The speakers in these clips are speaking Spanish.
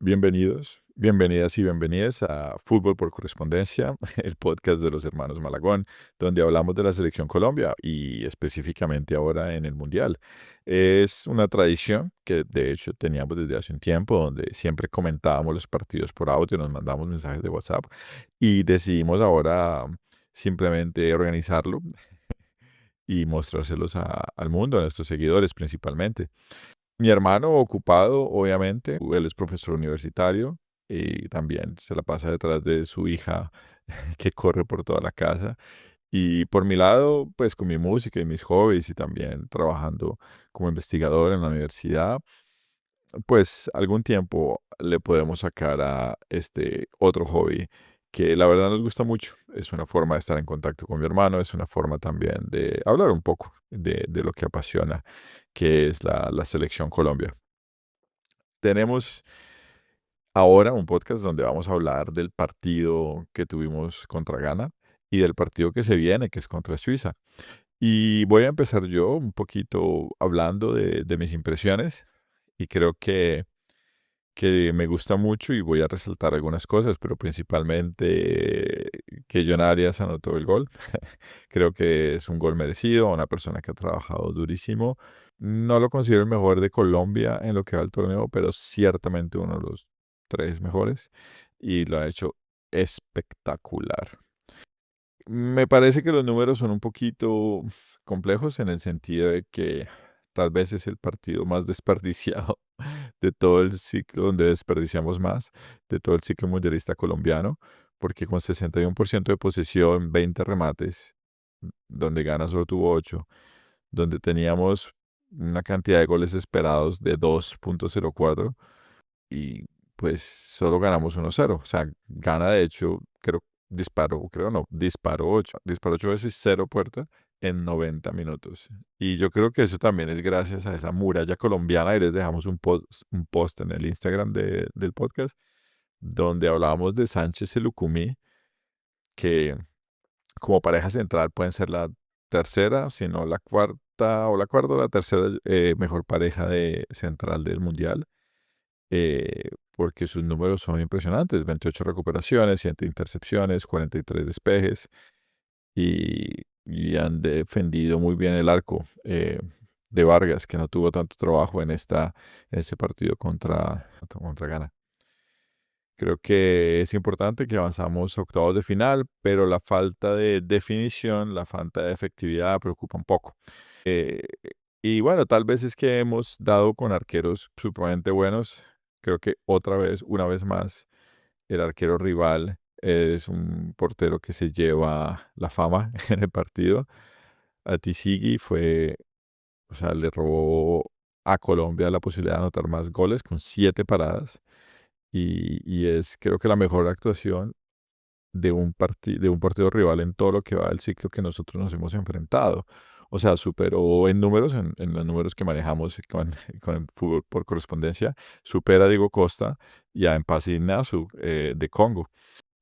Bienvenidos, bienvenidas y bienvenidas a Fútbol por Correspondencia, el podcast de los hermanos Malagón, donde hablamos de la selección Colombia y específicamente ahora en el Mundial. Es una tradición que de hecho teníamos desde hace un tiempo, donde siempre comentábamos los partidos por audio, nos mandamos mensajes de WhatsApp y decidimos ahora simplemente organizarlo y mostrárselos al mundo, a nuestros seguidores principalmente. Mi hermano ocupado, obviamente, él es profesor universitario y también se la pasa detrás de su hija que corre por toda la casa. Y por mi lado, pues con mi música y mis hobbies y también trabajando como investigador en la universidad, pues algún tiempo le podemos sacar a este otro hobby que la verdad nos gusta mucho. Es una forma de estar en contacto con mi hermano, es una forma también de hablar un poco de lo que apasiona, que es la selección Colombia. Tenemos ahora un podcast donde vamos a hablar del partido que tuvimos contra Ghana y del partido que se viene, que es contra Suiza. Y voy a empezar yo un poquito hablando de mis impresiones y creo que me gusta mucho y voy a resaltar algunas cosas, pero principalmente que John Arias anotó el gol. Creo que es un gol merecido, una persona que ha trabajado durísimo. No lo considero el mejor de Colombia en lo que va al torneo, pero ciertamente uno de los tres mejores y lo ha hecho espectacular. Me parece que los números son un poquito complejos en el sentido de que tal vez es el partido más desperdiciado de todo el ciclo, donde desperdiciamos más de todo el ciclo mundialista colombiano, porque con 61% de posesión, 20 remates, donde Ghana solo tuvo 8, donde teníamos una cantidad de goles esperados de 2.04 y pues solo ganamos 1-0. O sea, Ghana de hecho, creo no, disparó 8 veces 0 puerta en 90 minutos. Y yo creo que eso también es gracias a esa muralla colombiana y les dejamos un post en el Instagram del podcast donde hablábamos de Sánchez y Lucumí, que como pareja central pueden ser la tercera, si no la cuarta, o la cuarta o la tercera mejor pareja de central del mundial, porque sus números son impresionantes: 28 recuperaciones, 7 intercepciones, 43 despejes, y han defendido muy bien el arco de Vargas, que no tuvo tanto trabajo en este partido contra Ghana. Creo que es importante que avanzamos a octavos de final, pero la falta de definición, la falta de efectividad preocupa un poco. Eh, y bueno, tal vez es que hemos dado con arqueros supremamente buenos. Creo que otra vez, una vez más, el arquero rival es un portero que se lleva la fama en el partido. Atisigi o sea, le robó a Colombia la posibilidad de anotar más goles con 7 paradas. Y es creo que la mejor actuación de un partido rival en todo lo que va del ciclo que nosotros nos hemos enfrentado. O sea, superó en números, en los números que manejamos con el fútbol por correspondencia, supera a Diego Costa y a Mpasi Nasu de Congo.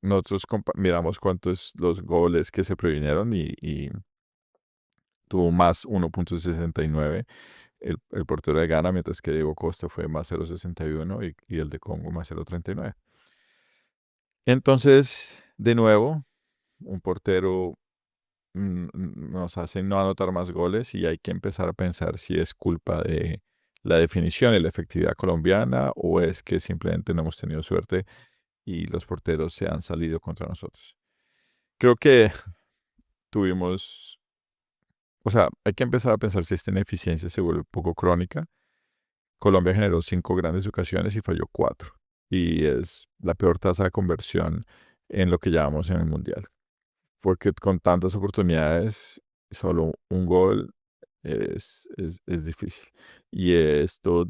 Nosotros miramos cuántos los goles que se previnieron y tuvo más 1.69 el portero de Ghana, mientras que Diego Costa fue más 0.61 y el de Congo más 0.39. Entonces, de nuevo, un portero nos hace no anotar más goles y hay que empezar a pensar si es culpa de la definición y la efectividad colombiana o es que simplemente no hemos tenido suerte y los porteros se han salido contra nosotros. Creo que tuvimos, o sea, hay que empezar a pensar si esta ineficiencia se vuelve poco crónica. Colombia generó 5 grandes ocasiones y falló 4. Y es la peor tasa de conversión en lo que llamamos en el Mundial. Porque con tantas oportunidades, solo un gol es difícil. Y esto,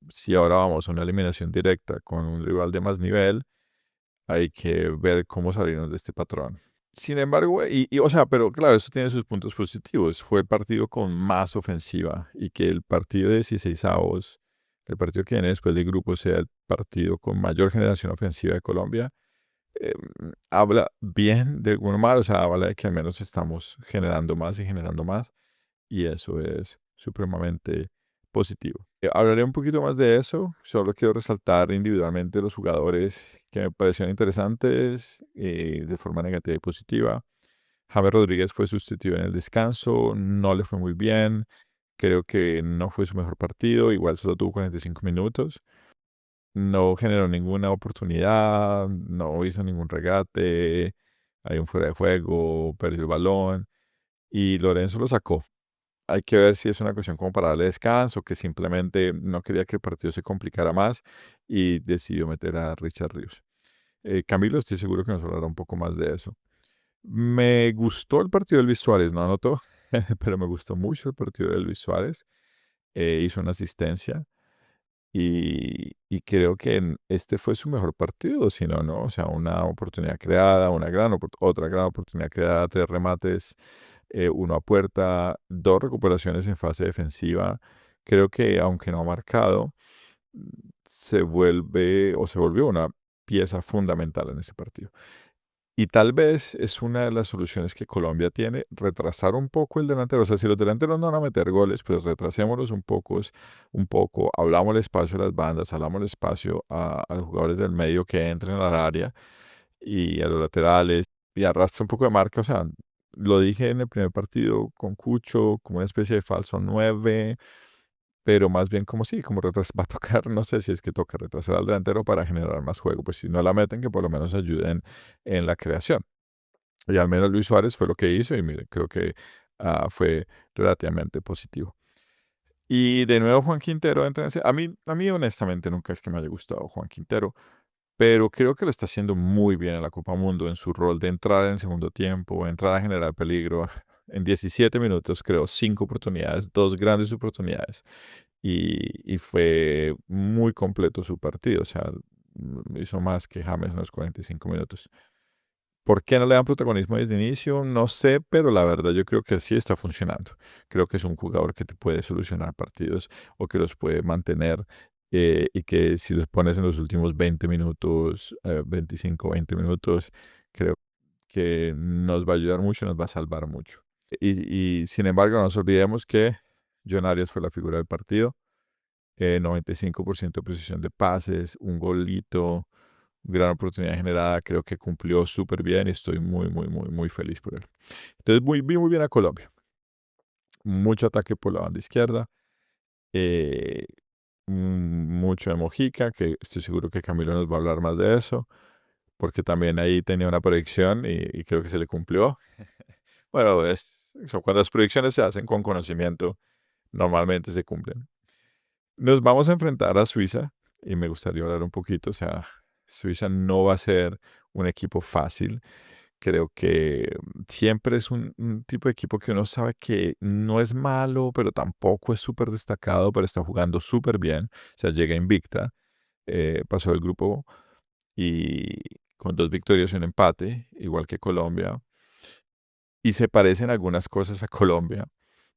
si ahora vamos a una eliminación directa con un rival de más nivel, hay que ver cómo salirnos de este patrón. Sin embargo, o sea, pero claro, eso tiene sus puntos positivos. Fue el partido con más ofensiva y que el partido de 16avos, el partido que viene después del grupo, sea el partido con mayor generación ofensiva de Colombia, eh, habla bien de alguna manera, o sea, habla de que al menos estamos generando más y generando más, y eso es supremamente positivo. Hablaré un poquito más de eso, solo quiero resaltar individualmente los jugadores que me parecieron interesantes de forma negativa y positiva. James Rodríguez fue sustituido en el descanso, no le fue muy bien, creo que no fue su mejor partido, igual solo tuvo 45 minutos, no generó ninguna oportunidad, no hizo ningún regate, hay un fuera de juego, perdió el balón y Lorenzo lo sacó. Hay que ver si es una cuestión como para darle descanso, que simplemente no quería que el partido se complicara más y decidió meter a Richard Ríos. Camilo, estoy seguro que nos hablará un poco más de eso. Me gustó el partido de Luis Suárez, no anotó, pero me gustó mucho el partido de Luis Suárez. Hizo una asistencia y creo que este fue su mejor partido, si no, no, o sea, una oportunidad creada, otra gran oportunidad creada, tres remates, uno a puerta, dos recuperaciones en fase defensiva. Creo que aunque no ha marcado, se vuelve o se volvió una pieza fundamental en este partido. Y tal vez es una de las soluciones que Colombia tiene, retrasar un poco el delantero. O sea, si los delanteros no van a meter goles, pues retrasémoslos un poco, hablamos el espacio a las bandas, hablamos el espacio a los jugadores del medio que entren al área y a los laterales y arrastra un poco de marca. O sea, lo dije en el primer partido con Cucho, como una especie de falso 9, pero más bien como sí, como va a tocar, no sé si es que toca retrasar al delantero para generar más juego. Pues si no la meten, que por lo menos ayuden en la creación. Y al menos Luis Suárez fue lo que hizo y mire, creo que fue relativamente positivo. Y de nuevo Juan Quintero entra en a mí honestamente nunca es que me haya gustado Juan Quintero, pero creo que lo está haciendo muy bien en la Copa Mundo, en su rol de entrar en el segundo tiempo, entrar a generar peligro. En 17 minutos creó 5 oportunidades, 2 grandes oportunidades y fue muy completo su partido, o sea, hizo más que James en los 45 minutos. ¿Por qué no le dan protagonismo desde el inicio? No sé, pero la verdad yo creo que sí está funcionando. Creo que es un jugador que te puede solucionar partidos o que los puede mantener y que si los pones en los últimos 20 minutos, 25, 20 minutos, creo que nos va a ayudar mucho, nos va a salvar mucho. Y sin embargo, no nos olvidemos que John Arias fue la figura del partido. 95% de precisión de pases, un golito, gran oportunidad generada, creo que cumplió súper bien y estoy muy, muy, muy, muy feliz por él. Entonces, vi muy bien a Colombia. Mucho ataque por la banda izquierda, eh, mucho de Mojica, que estoy seguro que Camilo nos va a hablar más de eso, porque también ahí tenía una predicción y creo que se le cumplió. Bueno, cuando las predicciones se hacen con conocimiento, normalmente se cumplen. Nos vamos a enfrentar a Suiza y me gustaría hablar un poquito, o sea, Suiza no va a ser un equipo fácil. Creo que siempre es un tipo de equipo que uno sabe que no es malo, pero tampoco es súper destacado, pero está jugando súper bien. O sea, llega invicta, pasó el grupo y con 2 victorias y un empate, igual que Colombia. Y se parecen algunas cosas a Colombia.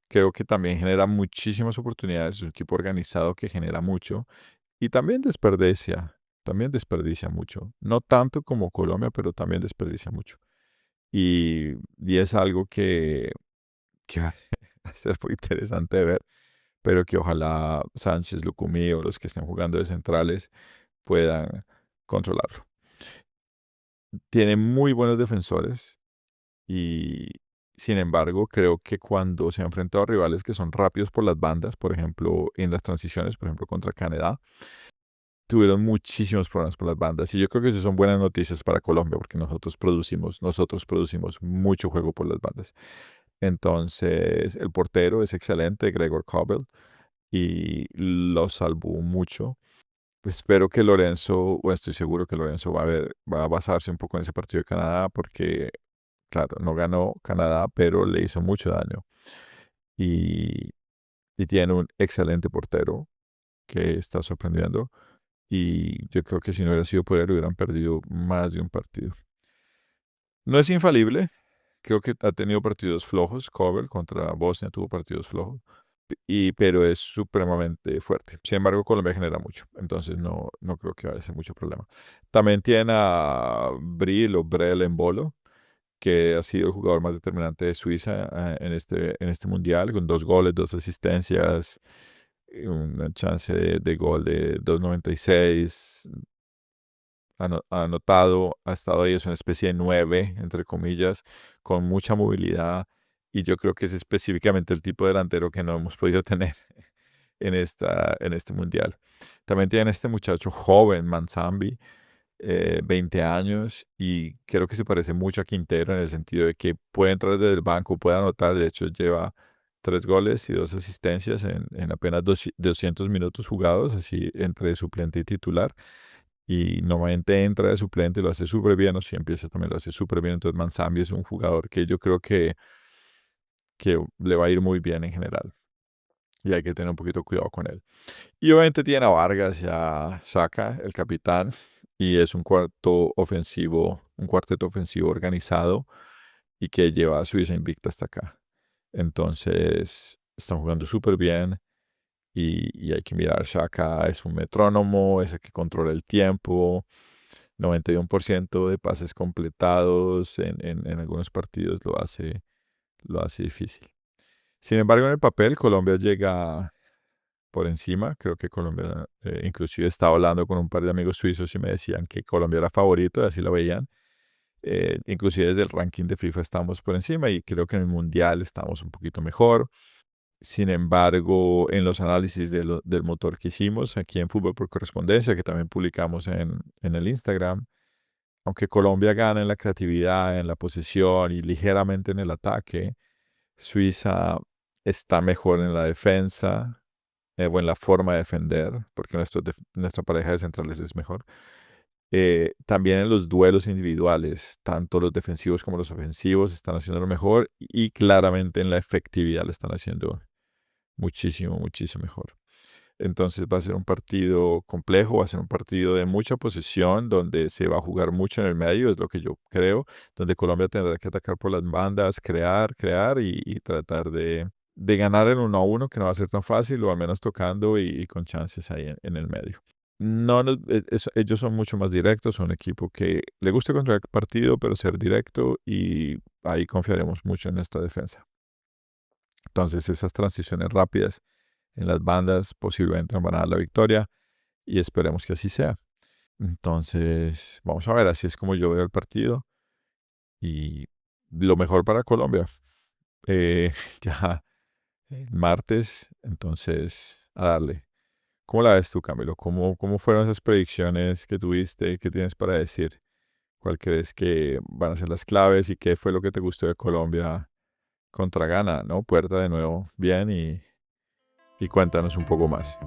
Creo que también genera muchísimas oportunidades, es un equipo organizado que genera mucho y también desperdicia mucho. No tanto como Colombia, pero también desperdicia mucho. Y es algo que va a ser muy interesante de ver, pero que ojalá Sánchez, Lucumí o los que estén jugando de centrales puedan controlarlo. Tiene muy buenos defensores y sin embargo creo que cuando se ha enfrentado a rivales que son rápidos por las bandas, por ejemplo en las transiciones, por ejemplo contra Canadá, tuvieron muchísimos problemas por las bandas y yo creo que eso son buenas noticias para Colombia porque nosotros producimos mucho juego por las bandas. Entonces, el portero es excelente, Gregor Kobel, y lo salvó mucho. Pues espero que Lorenzo, o estoy seguro que Lorenzo va a basarse un poco en ese partido de Canadá, porque, claro, no ganó Canadá, pero le hizo mucho daño. Y, y tiene un excelente portero que está sorprendiendo. Y yo creo que si no hubiera sido por él, hubieran perdido más de un partido. No es infalible. Creo que ha tenido partidos flojos. Kobel contra Bosnia tuvo partidos flojos. Pero es supremamente fuerte. Sin embargo, Colombia genera mucho, entonces no creo que vaya a ser mucho problema. También tiene a Bril o Brel en Bolo, que ha sido el jugador más determinante de Suiza en este mundial, con 2 goles, 2 asistencias. una chance de gol de 2.96, ha anotado, ha estado ahí, es una especie de 9, entre comillas, con mucha movilidad, y yo creo que es específicamente el tipo de delantero que no hemos podido tener en este mundial. También tiene este muchacho joven, Manzambi, 20 años, y creo que se parece mucho a Quintero en el sentido de que puede entrar desde el banco, puede anotar. De hecho lleva 3 goles y 2 asistencias en apenas 200 minutos jugados, así entre suplente y titular, y normalmente entra de suplente y lo hace súper bien, o si empieza también lo hace súper bien. Entonces Manzambi es un jugador que yo creo que le va a ir muy bien en general, y hay que tener un poquito cuidado con él. Y obviamente tiene a Vargas y a Saka, el capitán, y es un cuarteto ofensivo organizado y que lleva a Suiza invicta hasta acá. Entonces, están jugando súper bien, y hay que mirar. Saka es un metrónomo, es el que controla el tiempo, 91% de pases completados en algunos partidos lo hace difícil. Sin embargo, en el papel, Colombia llega por encima. Creo que Colombia, inclusive estaba hablando con un par de amigos suizos y me decían que Colombia era favorito, y así lo veían. Inclusive desde el ranking de FIFA estamos por encima, y creo que en el Mundial estamos un poquito mejor. Sin embargo, en los análisis del motor que hicimos aquí en Fútbol por Correspondencia, que también publicamos en el Instagram, aunque Colombia gana en la creatividad, en la posesión y ligeramente en el ataque, Suiza está mejor en la defensa, o en la forma de defender, porque nuestra pareja de centrales es mejor. También en los duelos individuales, tanto los defensivos como los ofensivos están haciendo lo mejor, y claramente en la efectividad lo están haciendo muchísimo, muchísimo mejor. Entonces va a ser un partido complejo, va a ser un partido de mucha posesión, donde se va a jugar mucho en el medio, es lo que yo creo, donde Colombia tendrá que atacar por las bandas, crear y tratar de ganar el 1-1, que no va a ser tan fácil, o al menos tocando y con chances ahí en el medio. No, ellos son mucho más directos, son un equipo que le gusta controlar el partido, pero ser directo, y ahí confiaremos mucho en nuestra defensa. Entonces, esas transiciones rápidas en las bandas posiblemente nos van a dar la victoria, y esperemos que así sea. Entonces, vamos a ver, así es como yo veo el partido, y lo mejor para Colombia. Ya el martes, entonces, a darle. ¿Cómo la ves tú, Camilo? ¿Cómo fueron esas predicciones que tuviste? ¿Qué tienes para decir? ¿Cuál crees que van a ser las claves, y qué fue lo que te gustó de Colombia contra Ghana, ¿no? Puerta de nuevo bien, y cuéntanos un poco más.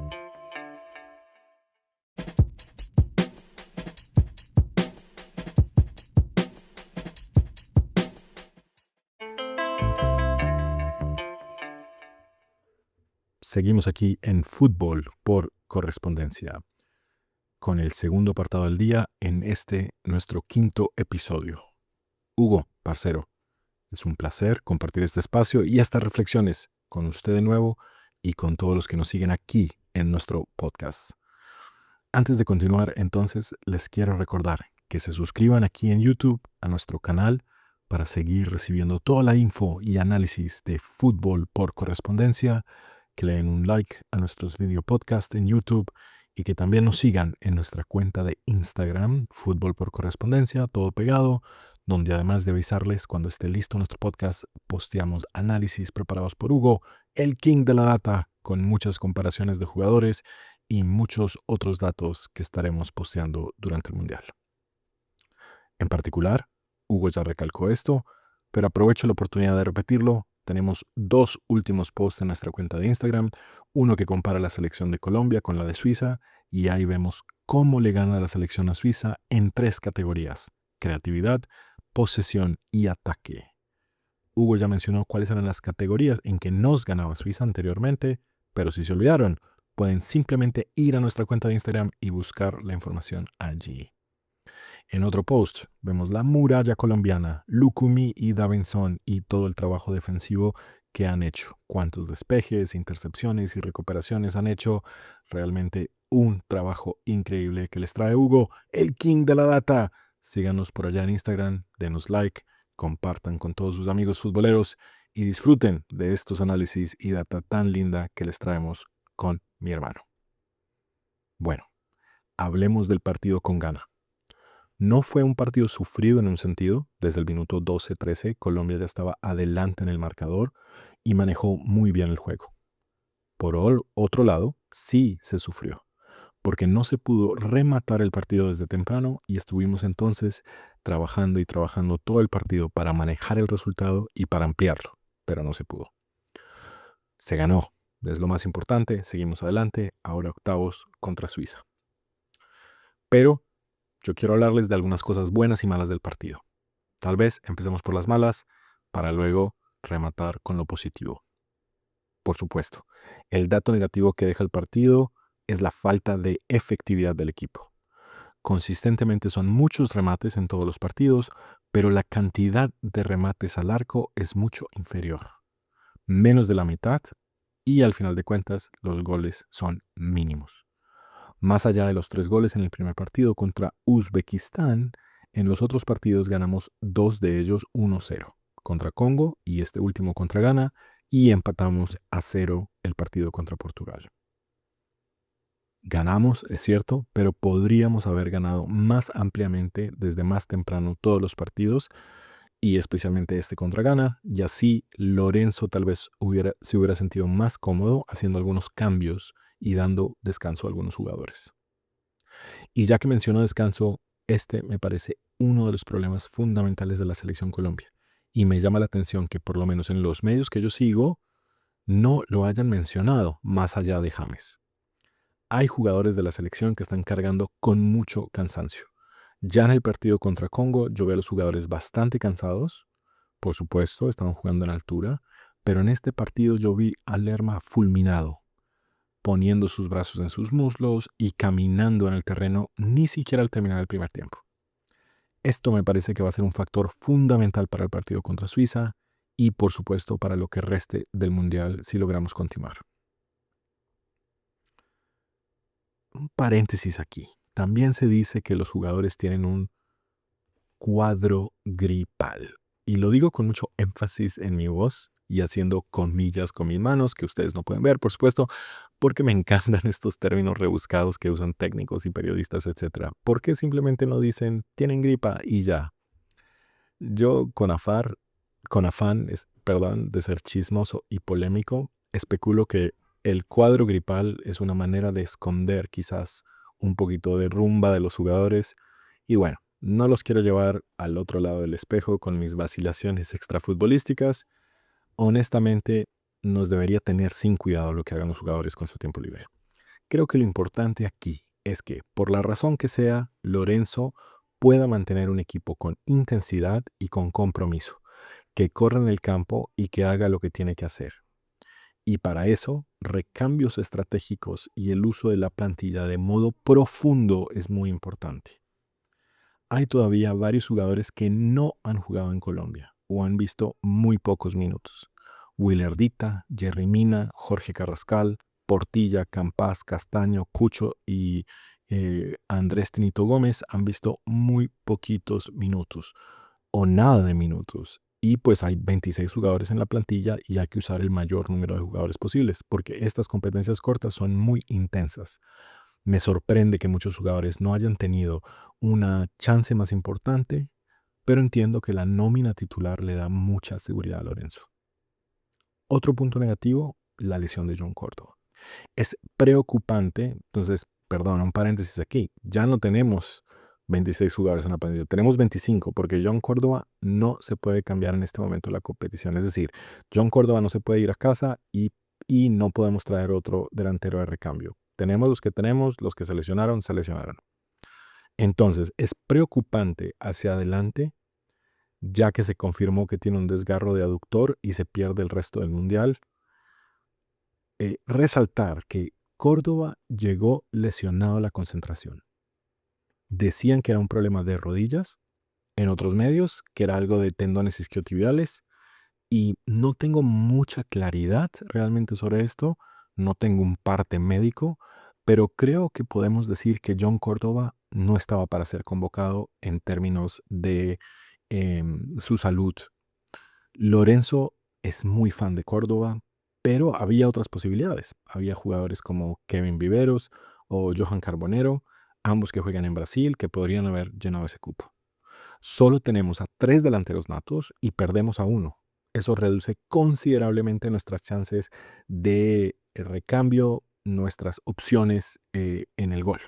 Seguimos aquí en Fútbol por Correspondencia, con el segundo apartado del día en nuestro quinto episodio. Hugo, parcero, es un placer compartir este espacio y estas reflexiones con usted de nuevo y con todos los que nos siguen aquí en nuestro podcast. Antes de continuar, entonces, les quiero recordar que se suscriban aquí en YouTube a nuestro canal para seguir recibiendo toda la info y análisis de Fútbol por Correspondencia, que le den un like a nuestros video podcasts en YouTube, y que también nos sigan en nuestra cuenta de Instagram, Fútbol por Correspondencia, todo pegado, donde además de avisarles cuando esté listo nuestro podcast, posteamos análisis preparados por Hugo, el king de la data, con muchas comparaciones de jugadores y muchos otros datos que estaremos posteando durante el Mundial. En particular, Hugo ya recalcó esto, pero aprovecho la oportunidad de repetirlo. Tenemos 2 últimos posts en nuestra cuenta de Instagram, uno que compara la selección de Colombia con la de Suiza, y ahí vemos cómo le gana la selección a Suiza en 3 categorías: creatividad, posesión y ataque. Hugo ya mencionó cuáles eran las categorías en que nos ganaba Suiza anteriormente, pero si se olvidaron, pueden simplemente ir a nuestra cuenta de Instagram y buscar la información allí. En otro post vemos la muralla colombiana, Lucumí y Davinson, y todo el trabajo defensivo que han hecho. Cuántos despejes, intercepciones y recuperaciones han hecho. Realmente un trabajo increíble que les trae Hugo, el king de la data. Síganos por allá en Instagram, denos like, compartan con todos sus amigos futboleros y disfruten de estos análisis y data tan linda que les traemos con mi hermano. Bueno, hablemos del partido con Ghana. No fue un partido sufrido en un sentido. Desde el minuto 12-13, Colombia ya estaba adelante en el marcador y manejó muy bien el juego. Por otro lado, sí se sufrió, porque no se pudo rematar el partido desde temprano y estuvimos entonces trabajando y trabajando todo el partido para manejar el resultado y para ampliarlo, pero no se pudo. Se ganó, es lo más importante, seguimos adelante, ahora octavos contra Suiza. Pero yo quiero hablarles de algunas cosas buenas y malas del partido. Tal vez empecemos por las malas para luego rematar con lo positivo. Por supuesto, el dato negativo que deja el partido es la falta de efectividad del equipo. Consistentemente son muchos remates en todos los partidos, pero la cantidad de remates al arco es mucho inferior. Menos de la mitad y al final de cuentas los goles son mínimos. Más allá de los 3 goles en el primer partido contra Uzbekistán, en los otros partidos ganamos 2 de ellos 1-0, contra Congo y este último contra Ghana, y empatamos a 0 el partido contra Portugal. Ganamos, es cierto, pero podríamos haber ganado más ampliamente desde más temprano todos los partidos y especialmente este contra Ghana, y así Lorenzo tal vez se hubiera sentido más cómodo haciendo algunos cambios y dando descanso a algunos jugadores. Y ya que menciono descanso, este me parece uno de los problemas fundamentales de la selección Colombia. Y me llama la atención que por lo menos en los medios que yo sigo no lo hayan mencionado más allá de James. Hay jugadores de la selección que están cargando con mucho cansancio. Ya en el partido contra Congo yo veo a los jugadores bastante cansados. Por supuesto, estaban jugando en altura. Pero en este partido yo vi a Lerma fulminado, poniendo sus brazos en sus muslos y caminando en el terreno ni siquiera al terminar el primer tiempo. Esto me parece que va a ser un factor fundamental para el partido contra Suiza y por supuesto para lo que reste del Mundial si logramos continuar. Un paréntesis aquí. También se dice que los jugadores tienen un cuadro gripal. Y lo digo con mucho énfasis en mi voz y haciendo comillas con mis manos, que ustedes no pueden ver, por supuesto, porque me encantan estos términos rebuscados que usan técnicos y periodistas, etcétera. Porque simplemente no dicen tienen gripa y ya. Yo con afán, perdón, de ser chismoso y polémico, especulo que el cuadro gripal es una manera de esconder quizás un poquito de rumba de los jugadores. Y bueno, no los quiero llevar al otro lado del espejo con mis vacilaciones extrafutbolísticas. Honestamente, nos debería tener sin cuidado lo que hagan los jugadores con su tiempo libre. Creo que lo importante aquí es que, por la razón que sea, Lorenzo pueda mantener un equipo con intensidad y con compromiso, que corra en el campo y que haga lo que tiene que hacer. Y para eso, recambios estratégicos y el uso de la plantilla de modo profundo es muy importante. Hay todavía varios jugadores que no han jugado en Colombia o han visto muy pocos minutos. Willardita, Jerry Mina, Jorge Carrascal, Portilla, Campas, Castaño, Cucho y Andrés Tinito Gómez han visto muy poquitos minutos o nada de minutos. Y pues hay 26 jugadores en la plantilla y hay que usar el mayor número de jugadores posibles porque estas competencias cortas son muy intensas. Me sorprende que muchos jugadores no hayan tenido una chance más importante, pero entiendo que la nómina titular le da mucha seguridad a Lorenzo. Otro punto negativo, la lesión de John Córdoba. Es preocupante, entonces, perdón, un paréntesis aquí, ya no tenemos 26 jugadores en la plantilla, tenemos 25 porque John Córdoba no se puede cambiar en este momento la competición, es decir, John Córdoba no se puede ir a casa y no podemos traer otro delantero de recambio. Tenemos los que se lesionaron, se lesionaron. Entonces, es preocupante hacia adelante, ya que se confirmó que tiene un desgarro de aductor y se pierde el resto del mundial. Resaltar que Córdoba llegó lesionado a la concentración. Decían que era un problema de rodillas, en otros medios que era algo de tendones isquiotibiales y no tengo mucha claridad realmente sobre esto, no tengo un parte médico, pero creo que podemos decir que John Córdoba no estaba para ser convocado en términos de su salud. Lorenzo es muy fan de Córdoba, Pero había otras posibilidades. Había jugadores como Kevin Viveros o Johan Carbonero, ambos que juegan en Brasil, que podrían haber llenado ese cupo. Solo tenemos a 3 delanteros natos y perdemos a uno. Eso reduce considerablemente nuestras chances de recambio, nuestras opciones en el gol.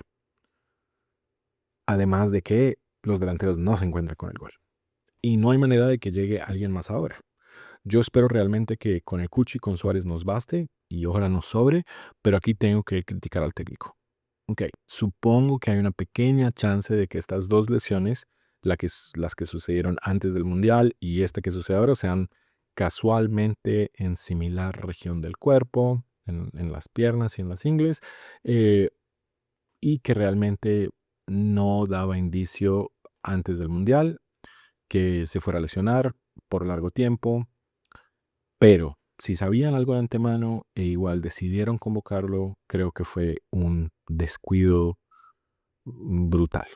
Además de que los delanteros no se encuentran con el gol. Y no hay manera de que llegue alguien más ahora. Yo espero realmente que con el Cuchi y con Suárez nos baste y ojalá nos sobre, pero aquí tengo que criticar al técnico. Ok, supongo que hay una pequeña chance de que estas dos lesiones, las que sucedieron antes del Mundial y esta que sucede ahora, sean casualmente en similar región del cuerpo, en las piernas y en las ingles, eh, y que realmente no daba indicio antes del Mundial que se fuera a lesionar por largo tiempo. Pero si sabían algo de antemano e igual decidieron convocarlo, creo que fue un descuido brutal.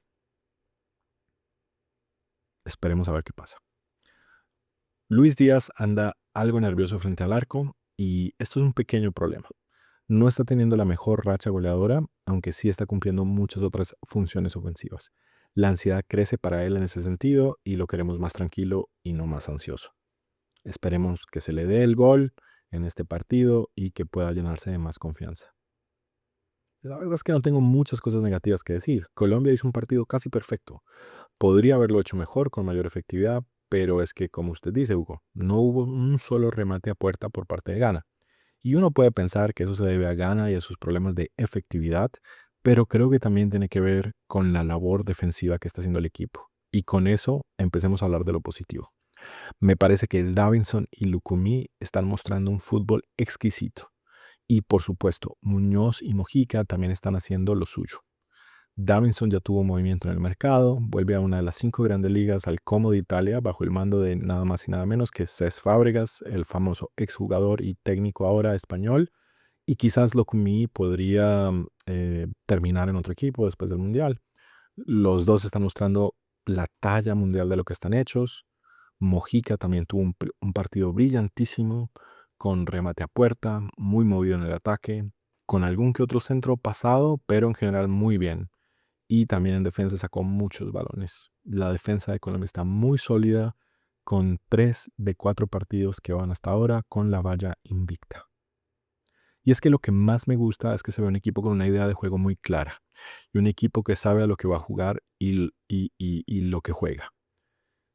Esperemos a ver qué pasa. Luis Díaz anda algo nervioso frente al arco y esto es un pequeño problema. No está teniendo la mejor racha goleadora, aunque sí está cumpliendo muchas otras funciones ofensivas. La ansiedad crece para él en ese sentido y lo queremos más tranquilo y no más ansioso. Esperemos que se le dé el gol en este partido y que pueda llenarse de más confianza. La verdad es que no tengo muchas cosas negativas que decir. Colombia hizo un partido casi perfecto. Podría haberlo hecho mejor, con mayor efectividad, pero es que, como usted dice, Hugo, no hubo un solo remate a puerta por parte de Ghana. Y uno puede pensar que eso se debe a Ghana y a sus problemas de efectividad, pero creo que también tiene que ver con la labor defensiva que está haciendo el equipo. Y con eso empecemos a hablar de lo positivo. Me parece que Davinson y Lucumí están mostrando un fútbol exquisito. Y por supuesto, Muñoz y Mojica también están haciendo lo suyo. Davinson ya tuvo movimiento en el mercado, vuelve a una de las 5 grandes ligas al Como de Italia bajo el mando de nada más y nada menos que Cesc Fábregas, el famoso exjugador y técnico ahora español. Y quizás Lucumí podría terminar en otro equipo después del Mundial. Los dos están mostrando la talla mundial de lo que están hechos. Mojica también tuvo un partido brillantísimo, con remate a puerta, muy movido en el ataque, con algún que otro centro pasado, pero en general muy bien. Y también en defensa sacó muchos balones. La defensa de Colombia está muy sólida, con 3 de 4 partidos que van hasta ahora con la valla invicta. Y es que lo que más me gusta es que se ve un equipo con una idea de juego muy clara y un equipo que sabe a lo que va a jugar y lo que juega.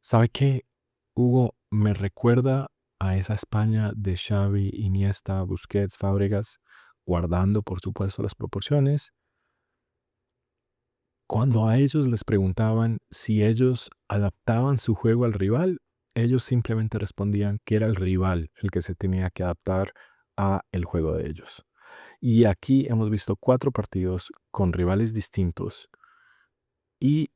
¿Sabe qué, Hugo? Me recuerda a esa España de Xavi, Iniesta, Busquets, Fábregas, guardando por supuesto las proporciones. Cuando a ellos les preguntaban si ellos adaptaban su juego al rival, ellos simplemente respondían que era el rival el que se tenía que adaptar a el juego de ellos. Y aquí hemos visto 4 partidos con rivales distintos y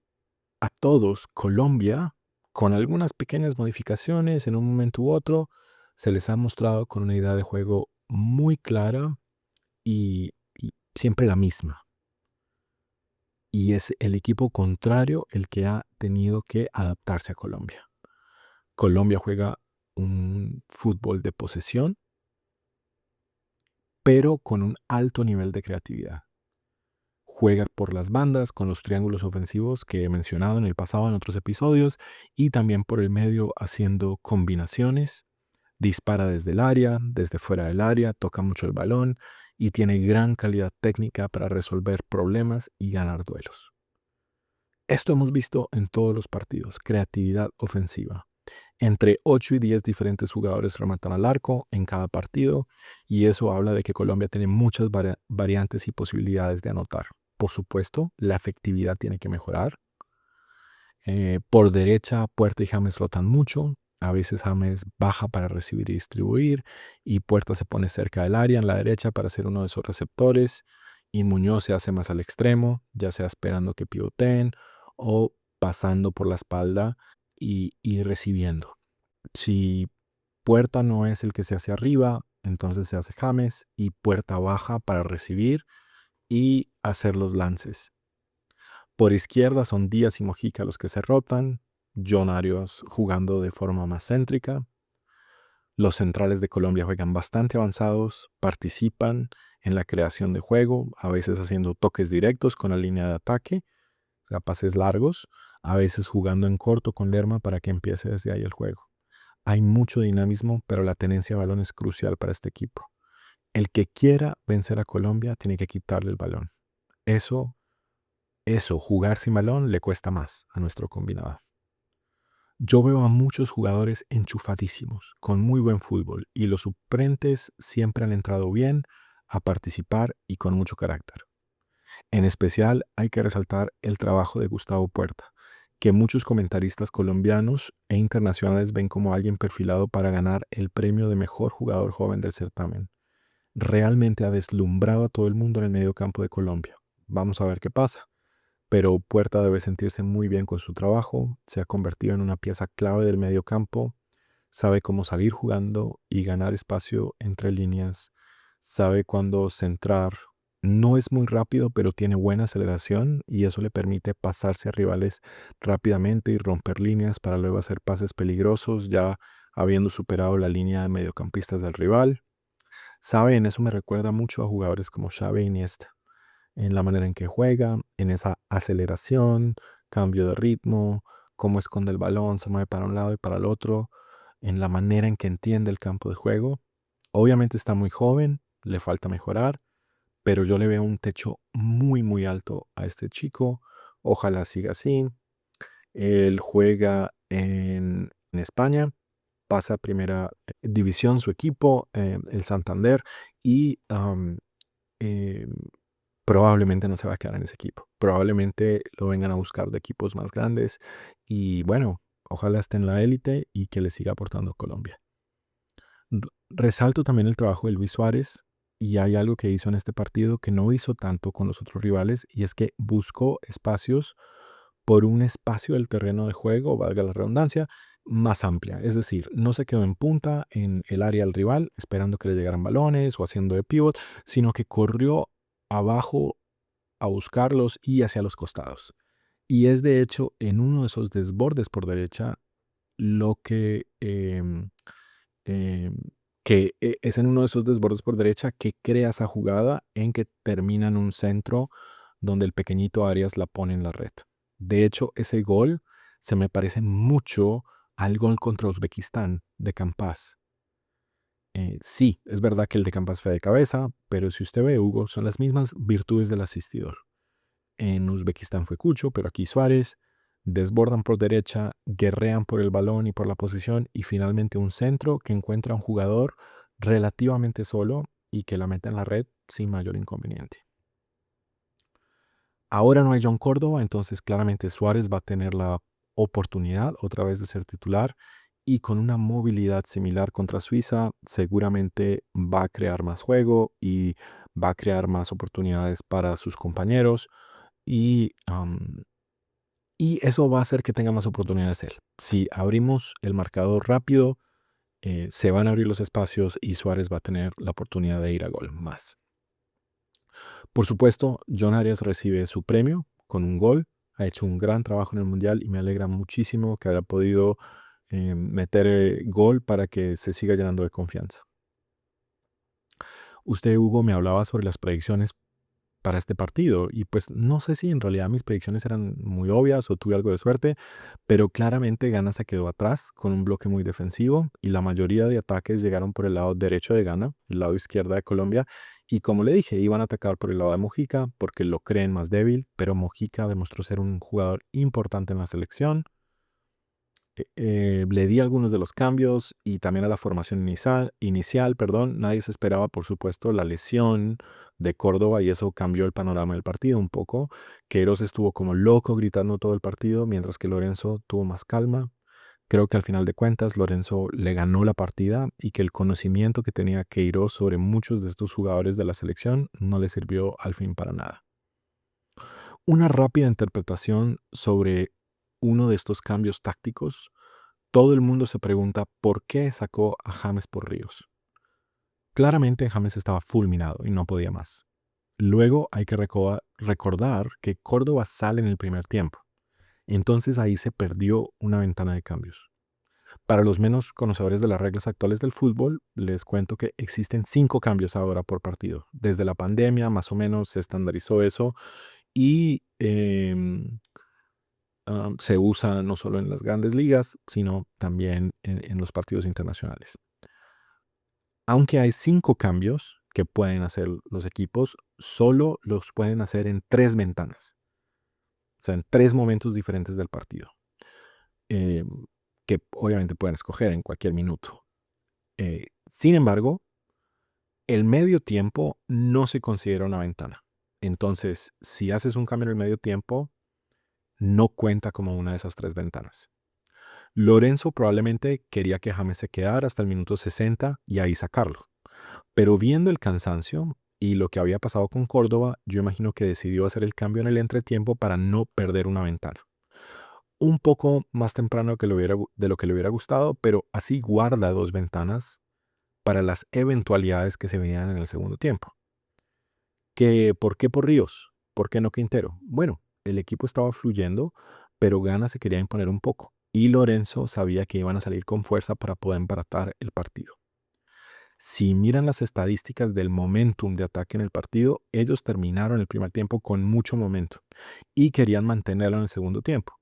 a todos Colombia, con algunas pequeñas modificaciones en un momento u otro, se les ha mostrado con una idea de juego muy clara y siempre la misma. Y es el equipo contrario el que ha tenido que adaptarse a Colombia. Colombia juega un fútbol de posesión, pero con un alto nivel de creatividad. Juega por las bandas con los triángulos ofensivos que he mencionado en el pasado en otros episodios y también por el medio haciendo combinaciones. Dispara desde el área, desde fuera del área, toca mucho el balón y tiene gran calidad técnica para resolver problemas y ganar duelos. Esto hemos visto en todos los partidos, creatividad ofensiva. Entre 8 y 10 diferentes jugadores rematan al arco en cada partido y eso habla de que Colombia tiene muchas variantes y posibilidades de anotar. Por supuesto, la efectividad tiene que mejorar. Por derecha, Puerta y James rotan mucho. A veces James baja para recibir y distribuir y Puerta se pone cerca del área en la derecha para ser uno de esos receptores y Muñoz se hace más al extremo, ya sea esperando que pivoteen o pasando por la espalda y recibiendo. Si Puerta no es el que se hace arriba, entonces se hace James y Puerta baja para recibir y hacer los lances. Por izquierda son Díaz y Mojica los que se rotan, John Arias jugando de forma más céntrica. Los centrales de Colombia juegan bastante avanzados, participan en la creación de juego, a veces haciendo toques directos con la línea de ataque, o sea, pases largos, a veces jugando en corto con Lerma para que empiece desde ahí el juego. Hay mucho dinamismo, pero la tenencia de balón es crucial para este equipo. El que quiera vencer a Colombia tiene que quitarle el balón. Eso, jugar sin balón le cuesta más a nuestro combinado. Yo veo a muchos jugadores enchufadísimos, con muy buen fútbol, y los suplentes siempre han entrado bien a participar y con mucho carácter. En especial hay que resaltar el trabajo de Gustavo Puerta, que muchos comentaristas colombianos e internacionales ven como alguien perfilado para ganar el premio de mejor jugador joven del certamen. Realmente ha deslumbrado a todo el mundo en el mediocampo de Colombia. Vamos a ver qué pasa. Pero Puerta debe sentirse muy bien con su trabajo, se ha convertido en una pieza clave del mediocampo, sabe cómo salir jugando y ganar espacio entre líneas, sabe cuándo centrar. No es muy rápido, pero tiene buena aceleración y eso le permite pasarse a rivales rápidamente y romper líneas para luego hacer pases peligrosos ya habiendo superado la línea de mediocampistas del rival. Sabe, en eso me recuerda mucho a jugadores como Xavi e Iniesta en la manera en que juega, en esa aceleración, cambio de ritmo, cómo esconde el balón, se mueve para un lado y para el otro, en la manera en que entiende el campo de juego. Obviamente está muy joven, le falta mejorar, pero yo le veo un techo muy, muy alto a este chico. Ojalá siga así. Él juega en España, pasa a primera división su equipo, el Santander, y eh, probablemente no se va a quedar en ese equipo. Probablemente lo vengan a buscar de equipos más grandes y bueno, ojalá esté en la élite y que le siga aportando a Colombia. Resalto también el trabajo de Luis Suárez y hay algo que hizo en este partido que no hizo tanto con los otros rivales y es que buscó espacios por un espacio del terreno de juego, valga la redundancia, más amplia. Es decir, no se quedó en punta en el área del rival esperando que le llegaran balones o haciendo de pivot, sino que corrió abajo a buscarlos y hacia los costados. Y es de hecho en uno de esos desbordes por derecha lo em, es en uno de esos desbordes por derecha que crea esa jugada en que termina en un centro donde el pequeñito Arias la pone en la red. De hecho, ese gol se me parece mucho al gol contra Uzbekistán de Campas. Sí, es verdad que el de Campas fue de cabeza, pero si usted ve, Hugo, son las mismas virtudes del asistidor. En Uzbekistán fue Cucho, pero aquí Suárez. Desbordan por derecha, guerrean por el balón y por la posición y finalmente un centro que encuentra a un jugador relativamente solo y que la mete en la red sin mayor inconveniente. Ahora no hay John Córdoba, entonces claramente Suárez va a tener la oportunidad otra vez de ser titular y con una movilidad similar contra Suiza seguramente va a crear más juego y va a crear más oportunidades para sus compañeros y y eso va a hacer que tenga más oportunidades él. Si abrimos el marcador rápido, se van a abrir los espacios y Suárez va a tener la oportunidad de ir a gol más. Por supuesto, John Arias recibe su premio con un gol. Ha hecho un gran trabajo en el Mundial y me alegra muchísimo que haya podido meter gol para que se siga llenando de confianza. Usted, Hugo, me hablaba sobre las predicciones para este partido. Y pues no sé si en realidad mis predicciones eran muy obvias o tuve algo de suerte, pero claramente Ghana se quedó atrás con un bloque muy defensivo y la mayoría de ataques llegaron por el lado derecho de Ghana, el lado izquierdo de Colombia. Y como le dije, iban a atacar por el lado de Mojica porque lo creen más débil, pero Mojica demostró ser un jugador importante en la selección. Le di algunos de los cambios y también a la formación inicial, perdón. Nadie se esperaba, por supuesto, la lesión de Córdoba y eso cambió el panorama del partido un poco. Queiroz estuvo como loco gritando todo el partido, mientras que Lorenzo tuvo más calma. Creo que al final de cuentas Lorenzo le ganó la partida y que el conocimiento que tenía Queiroz sobre muchos de estos jugadores de la selección no le sirvió al fin para nada. Una rápida interpretación sobre uno de estos cambios tácticos. Todo el mundo se pregunta por qué sacó a James por Ríos. Claramente James estaba fulminado y no podía más. Luego hay que recordar que Córdoba sale en el primer tiempo. Entonces ahí se perdió una ventana de cambios. Para los menos conocedores de las reglas actuales del fútbol, les cuento que existen 5 cambios ahora por partido. Desde la pandemia, más o menos, se estandarizó eso y se usa no solo en las grandes ligas, sino también en los partidos internacionales. Aunque hay 5 cambios que pueden hacer los equipos, solo los pueden hacer en 3 ventanas, o sea, en 3 momentos diferentes del partido, eh, que obviamente pueden escoger en cualquier minuto. Sin embargo, el medio tiempo no se considera una ventana. Entonces, si haces un cambio en el medio tiempo, no cuenta como una de esas 3 ventanas. Lorenzo probablemente quería que James se quedara hasta el minuto 60 y ahí sacarlo. Pero viendo el cansancio y lo que había pasado con Córdoba, yo imagino que decidió hacer el cambio en el entretiempo para no perder una ventana. Un poco más temprano de lo que le hubiera gustado, pero así guarda 2 ventanas para las eventualidades que se venían en el segundo tiempo. ¿Por qué por Ríos? ¿Por qué no Quintero? Bueno, el equipo estaba fluyendo, pero Gana se quería imponer un poco. Y Lorenzo sabía que iban a salir con fuerza para poder empatar el partido. Si miran las estadísticas del momentum de ataque en el partido, ellos terminaron el primer tiempo con mucho momento y querían mantenerlo en el segundo tiempo.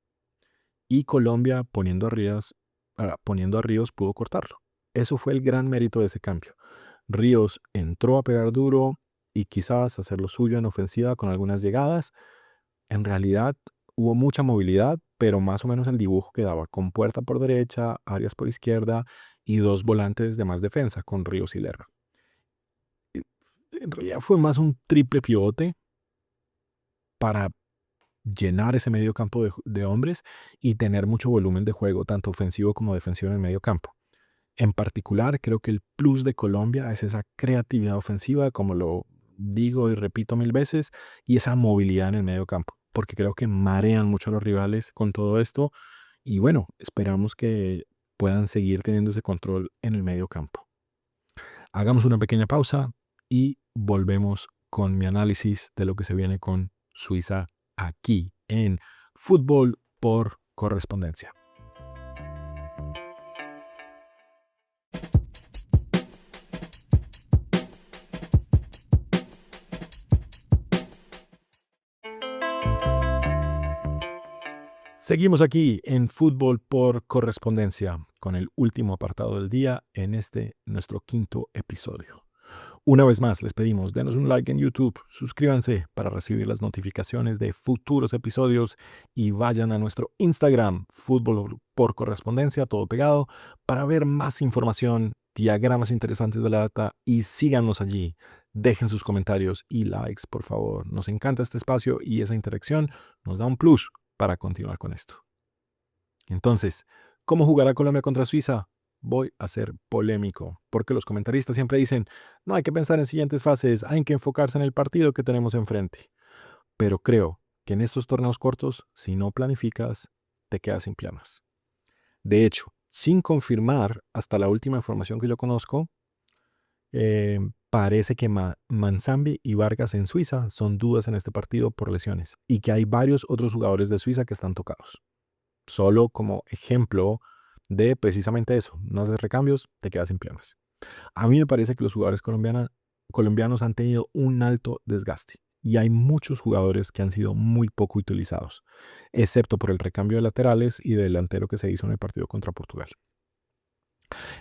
Y Colombia poniendo a Ríos pudo cortarlo. Eso fue el gran mérito de ese cambio. Ríos entró a pegar duro y quizás hacer lo suyo en ofensiva con algunas llegadas. En realidad hubo mucha movilidad, pero más o menos el dibujo quedaba con Puerta por derecha, Arias por izquierda y 2 volantes de más defensa con Ríos y Lerma. En realidad fue más un triple pivote para llenar ese medio campo de hombres y tener mucho volumen de juego, tanto ofensivo como defensivo en el medio campo. En particular, creo que el plus de Colombia es esa creatividad ofensiva, como lo digo y repito 1000 veces, y esa movilidad en el medio campo, porque creo que marean mucho a los rivales con todo esto. Y bueno, esperamos que puedan seguir teniendo ese control en el medio campo. Hagamos una pequeña pausa y volvemos con mi análisis de lo que se viene con Suiza aquí en Fútbol por Correspondencia. Seguimos aquí en Fútbol por Correspondencia con el último apartado del día en nuestro 5º episodio. Una vez más les pedimos, denos un like en YouTube, suscríbanse para recibir las notificaciones de futuros episodios y vayan a nuestro Instagram, Fútbol por Correspondencia, todo pegado, para ver más información, diagramas interesantes de la data y síganos allí. Dejen sus comentarios y likes, por favor. Nos encanta este espacio y esa interacción nos da un plus para continuar con esto. Entonces, ¿cómo jugará Colombia contra Suiza? Voy a ser polémico, porque los comentaristas siempre dicen, no hay que pensar en siguientes fases, hay que enfocarse en el partido que tenemos enfrente. Pero creo que en estos torneos cortos, si no planificas, te quedas sin piernas. De hecho, sin confirmar, hasta la última información que yo conozco, parece que Manzambi y Vargas en Suiza son dudas en este partido por lesiones y que hay varios otros jugadores de Suiza que están tocados. Solo como ejemplo de precisamente eso, no haces recambios, te quedas sin piernas. A mí me parece que los jugadores colombianos han tenido un alto desgaste y hay muchos jugadores que han sido muy poco utilizados, excepto por el recambio de laterales y de delantero que se hizo en el partido contra Portugal.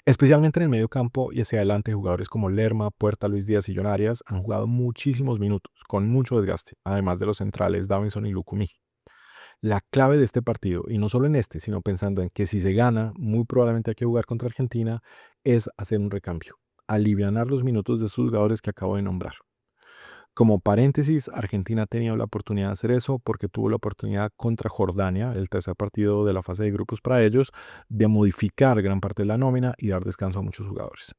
Especialmente en el medio campo y hacia adelante, jugadores como Lerma, Puerta, Luis Díaz y John Arias han jugado muchísimos minutos, con mucho desgaste, además de los centrales Davinson y Lucumí. La clave de este partido, y no solo en este, sino pensando en que si se gana, muy probablemente hay que jugar contra Argentina, es hacer un recambio, alivianar los minutos de sus jugadores que acabo de nombrar. Como paréntesis, Argentina ha tenido la oportunidad de hacer eso porque tuvo la oportunidad contra Jordania, el tercer partido de la fase de grupos para ellos, de modificar gran parte de la nómina y dar descanso a muchos jugadores.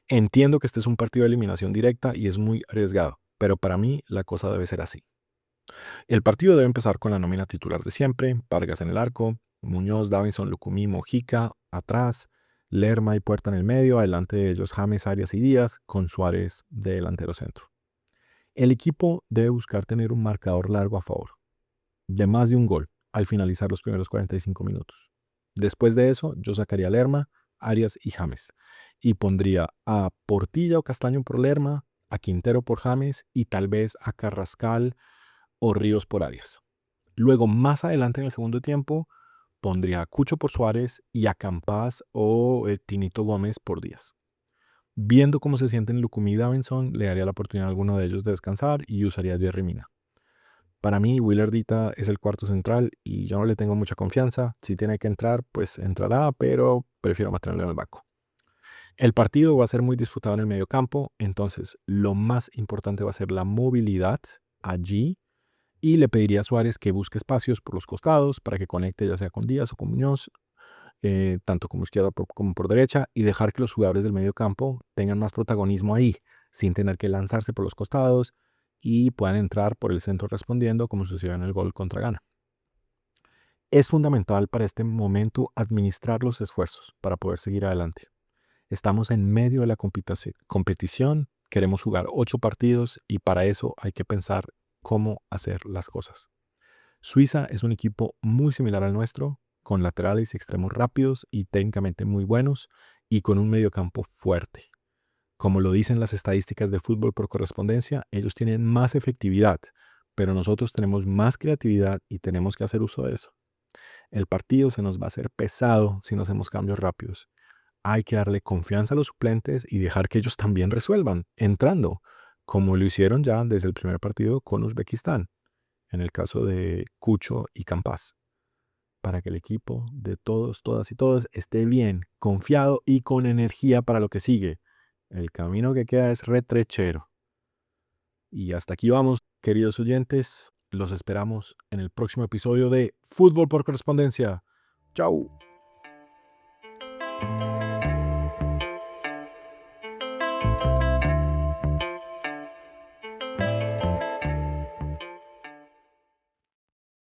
Entiendo que este es un partido de eliminación directa y es muy arriesgado, pero para mí la cosa debe ser así. El partido debe empezar con la nómina titular de siempre, Vargas en el arco, Muñoz, Davinson, Lucumí, Mojica, atrás, Lerma y Puerta en el medio, adelante de ellos James, Arias y Díaz, con Suárez de delantero centro. El equipo debe buscar tener un marcador largo a favor, de más de un gol, al finalizar los primeros 45 minutos. Después de eso, yo sacaría a Lerma, Arias y James. Y pondría a Portilla o Castaño por Lerma, a Quintero por James y tal vez a Carrascal o Ríos por Arias. Luego, más adelante en el segundo tiempo, pondría a Cucho por Suárez y a Campas o Tinito Gómez por Díaz. Viendo cómo se sienten Lucumí y Davinson, le daría la oportunidad a alguno de ellos de descansar y usaría a Jerry Mina. Para mí, Willardita es el cuarto central y yo no le tengo mucha confianza. Si tiene que entrar, pues entrará, pero prefiero mantenerlo en el banco. El partido va a ser muy disputado en el medio campo, entonces lo más importante va a ser la movilidad allí y le pediría a Suárez que busque espacios por los costados para que conecte ya sea con Díaz o con Muñoz, tanto como izquierda como por derecha, y dejar que los jugadores del medio campo tengan más protagonismo ahí, sin tener que lanzarse por los costados y puedan entrar por el centro respondiendo como sucedió en el gol contra Ghana. Es fundamental para este momento administrar los esfuerzos para poder seguir adelante. Estamos en medio de la competición, queremos jugar 8 partidos y para eso hay que pensar cómo hacer las cosas. Suiza es un equipo muy similar al nuestro, con laterales y extremos rápidos y técnicamente muy buenos y con un mediocampo fuerte. Como lo dicen las estadísticas de fútbol por correspondencia, ellos tienen más efectividad, pero nosotros tenemos más creatividad y tenemos que hacer uso de eso. El partido se nos va a hacer pesado si no hacemos cambios rápidos. Hay que darle confianza a los suplentes y dejar que ellos también resuelvan, entrando, como lo hicieron ya desde el primer partido con Uzbekistán, en el caso de Cucho y Campas, para que el equipo de todos, todas y todos esté bien, confiado y con energía para lo que sigue. El camino que queda es retrechero. Y hasta aquí vamos, queridos oyentes. Los esperamos en el próximo episodio de Fútbol por Correspondencia. ¡Chao!